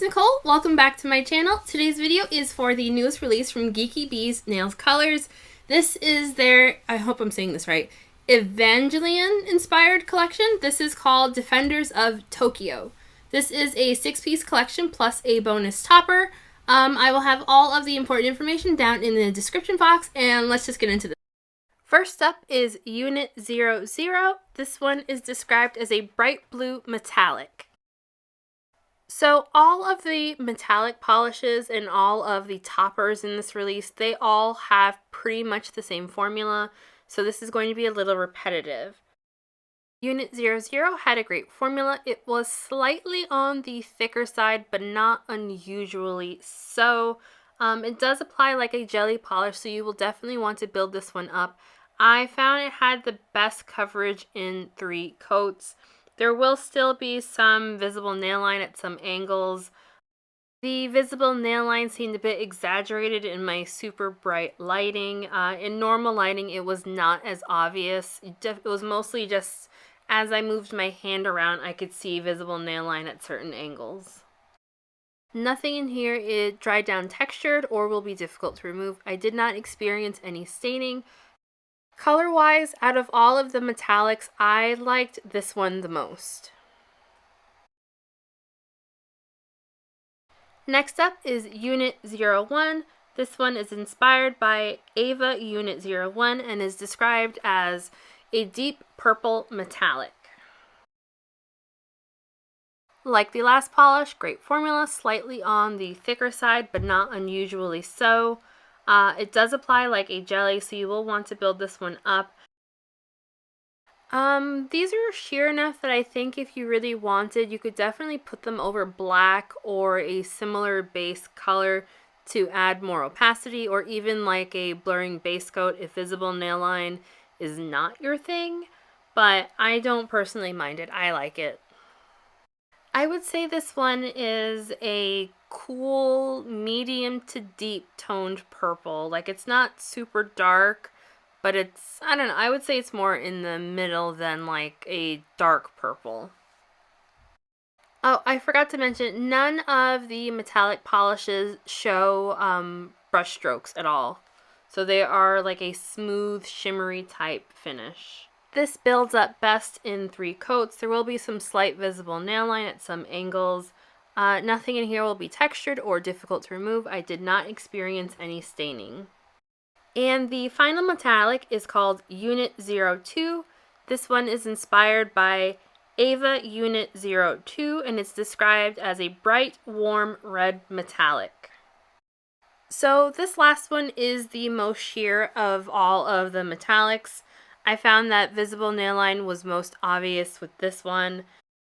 it's Nicole. Welcome back to my channel. Today's video is for the newest release from Geeky Bees Nails Colors. This is their, I hope I'm saying this right, Evangelion inspired collection. This is called Defenders of Tokyo. This is a 6-piece collection plus a bonus topper. I will have all of the important information down in the description box, and let's just get into this. First up is Unit 00. This one is described as a bright blue metallic. So all of the metallic polishes and all of the toppers in this release, they all have pretty much the same formula, so this is going to be a little repetitive. Unit 00 had a great formula. It was slightly on the thicker side, but not unusually so. It does apply like a jelly polish, so you will definitely want to build this one up. I found it had the best coverage in 3 coats. There will still be some visible nail line at some angles. The visible nail line seemed a bit exaggerated in my super bright lighting. In normal lighting, it was not as obvious. It was mostly just as I moved my hand around, I could see visible nail line at certain angles. Nothing in here is dried down textured or will be difficult to remove. I did not experience any staining. Color-wise, out of all of the metallics, I liked this one the most. Next up is Unit 01. This one is inspired by Ava Unit 01 and is described as a deep purple metallic. Like the last polish, great formula, slightly on the thicker side, but not unusually so. It does apply like a jelly, so you will want to build this one up. These are sheer enough that I think if you really wanted, you could definitely put them over black or a similar base color to add more opacity, or even like a blurring base coat if visible nail line is not your thing. But I don't personally mind it. I like it. I would say this one is a cool medium to deep toned purple. Like, it's not super dark, but it's, I don't know, I would say it's more in the middle than like a dark purple. Oh, I forgot to mention, none of the metallic polishes show brush strokes at all. So they are like a smooth, shimmery type finish. This builds up best in 3 coats. There will be some slight visible nail line at some angles. Nothing in here will be textured or difficult to remove. I did not experience any staining. And the final metallic is called Unit 02. This one is inspired by Ava Unit 02 and it's described as a bright, warm red metallic. So this last one is the most sheer of all of the metallics. I found that visible nail line was most obvious with this one.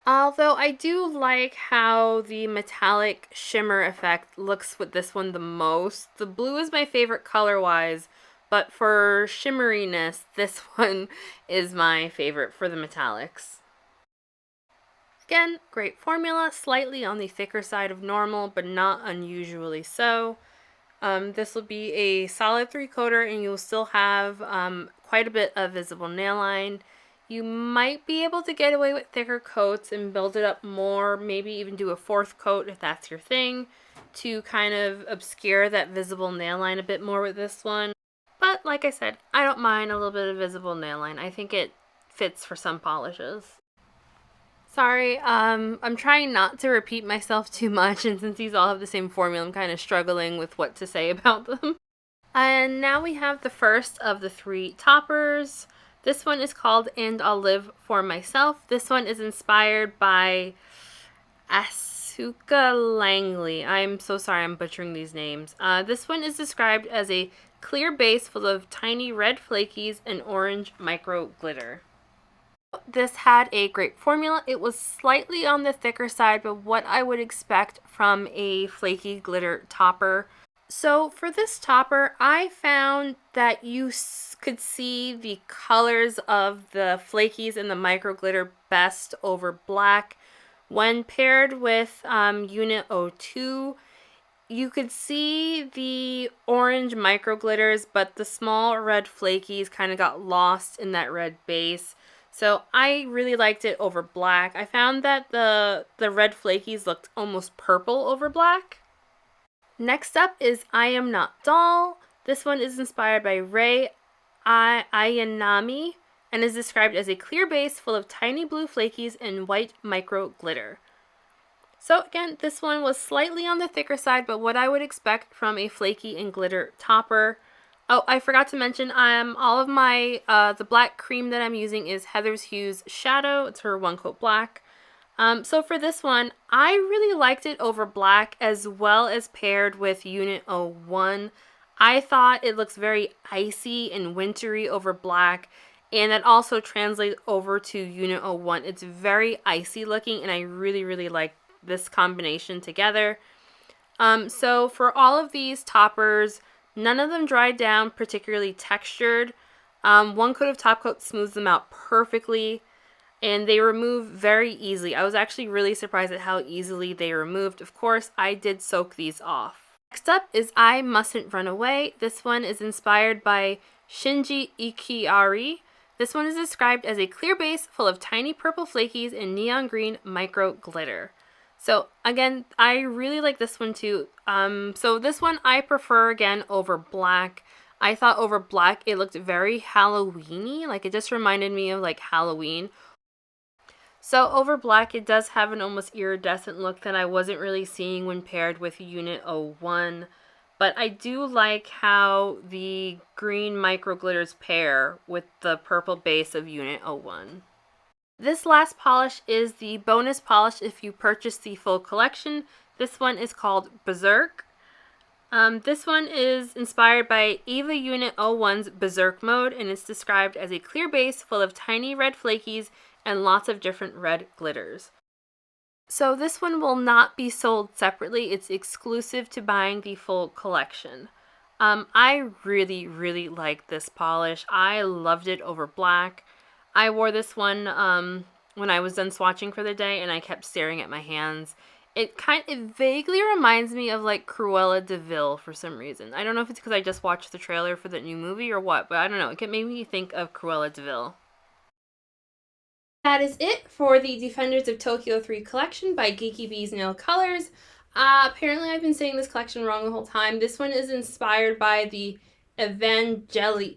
Although I do like how the metallic shimmer effect looks with this one the most. The blue is my favorite color-wise, but for shimmeriness, this one is my favorite for the metallics. Again, great formula, slightly on the thicker side of normal, but not unusually so. This will be a solid 3-coater and you'll still have quite a bit of visible nail line. You might be able to get away with thicker coats and build it up more, maybe even do a 4th coat if that's your thing, to kind of obscure that visible nail line a bit more with this one. But like I said, I don't mind a little bit of visible nail line. I think it fits for some polishes. Sorry, I'm trying not to repeat myself too much, and since these all have the same formula, I'm kind of struggling with what to say about them. And now we have the first of the 3 toppers. This one is called And I'll Live for Myself. This one is inspired by Asuka Langley. I'm so sorry I'm butchering these names. This one is described as a clear base full of tiny red flakies and orange micro glitter. This had a great formula. It was slightly on the thicker side, but what I would expect from a flaky glitter topper. So for this topper, I found that you could see the colors of the flakies and the micro glitter best over black. When paired with Unit 02, you could see the orange micro glitters, but the small red flakies kind of got lost in that red base. So I really liked it over black. I found that the red flakies looked almost purple over black. Next up is I Am Not Doll. This one is inspired by Rei Ayanami and is described as a clear base full of tiny blue flakies and white micro glitter. So again, this one was slightly on the thicker side, but what I would expect from a flaky and glitter topper. Oh, I forgot to mention, all of my, the black cream that I'm using is Heather's Hues Shadow. It's her One Coat Black. So for this one, I really liked it over black as well as paired with Unit 01. I thought it looks very icy and wintry over black, and that also translates over to Unit 01. It's very icy looking, and I really, really like this combination together. So for all of these toppers, none of them dried down particularly textured. One coat of top coat smooths them out perfectly, and they remove very easily. I was actually really surprised at how easily they removed. Of course, I did soak these off. Next up is I Mustn't Run Away. This one is inspired by Shinji Ikari. This one is described as a clear base full of tiny purple flakies and neon green micro glitter. So again, I really like this one too. So this one I prefer again over black. I thought over black it looked very Halloween-y, like it just reminded me of like Halloween. So over black it does have an almost iridescent look that I wasn't really seeing when paired with Unit 01. But I do like how the green micro glitters pair with the purple base of Unit 01. This last polish is the bonus polish if you purchase the full collection. This one is called Berserk. This one is inspired by Eva Unit 01's Berserk mode, and it's described as a clear base full of tiny red flakies and lots of different red glitters. So this one will not be sold separately. It's exclusive to buying the full collection. I really, really like this polish. I loved it over black. I wore this one when I was done swatching for the day, and I kept staring at my hands. It vaguely reminds me of like Cruella de Vil for some reason. I don't know if it's because I just watched the trailer for the new movie or what, but I don't know. It made me think of Cruella de Vil. That is it for the Defenders of Tokyo 3 collection by Geeky Bees Nail Colors. Apparently I've been saying this collection wrong the whole time. This one is inspired by the Evangelion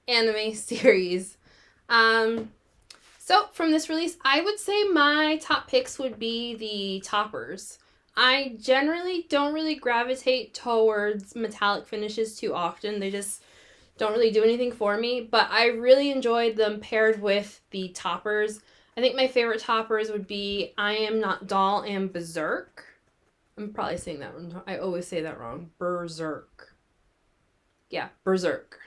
anime series. So from this release, I would say my top picks would be the toppers. I generally don't really gravitate towards metallic finishes too often. They just don't really do anything for me, but I really enjoyed them paired with the toppers. I think my favorite toppers would be I Am Not Doll and Berserk. I'm probably saying that wrong. I always say that wrong. Berserk. Yeah, Berserk.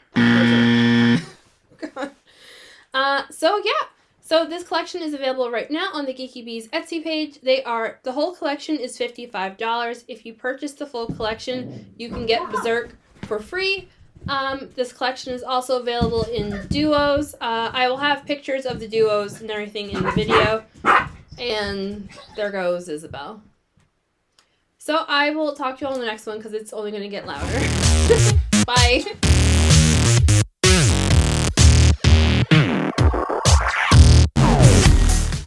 So this collection is available right now on the Geeky Bees Etsy page. The whole collection is $55. If you purchase the full collection, you can get Berserk for free. This collection is also available in duos. I will have pictures of the duos and everything in the video. And there goes Isabel. So I will talk to you all in the next one because it's only going to get louder. Bye.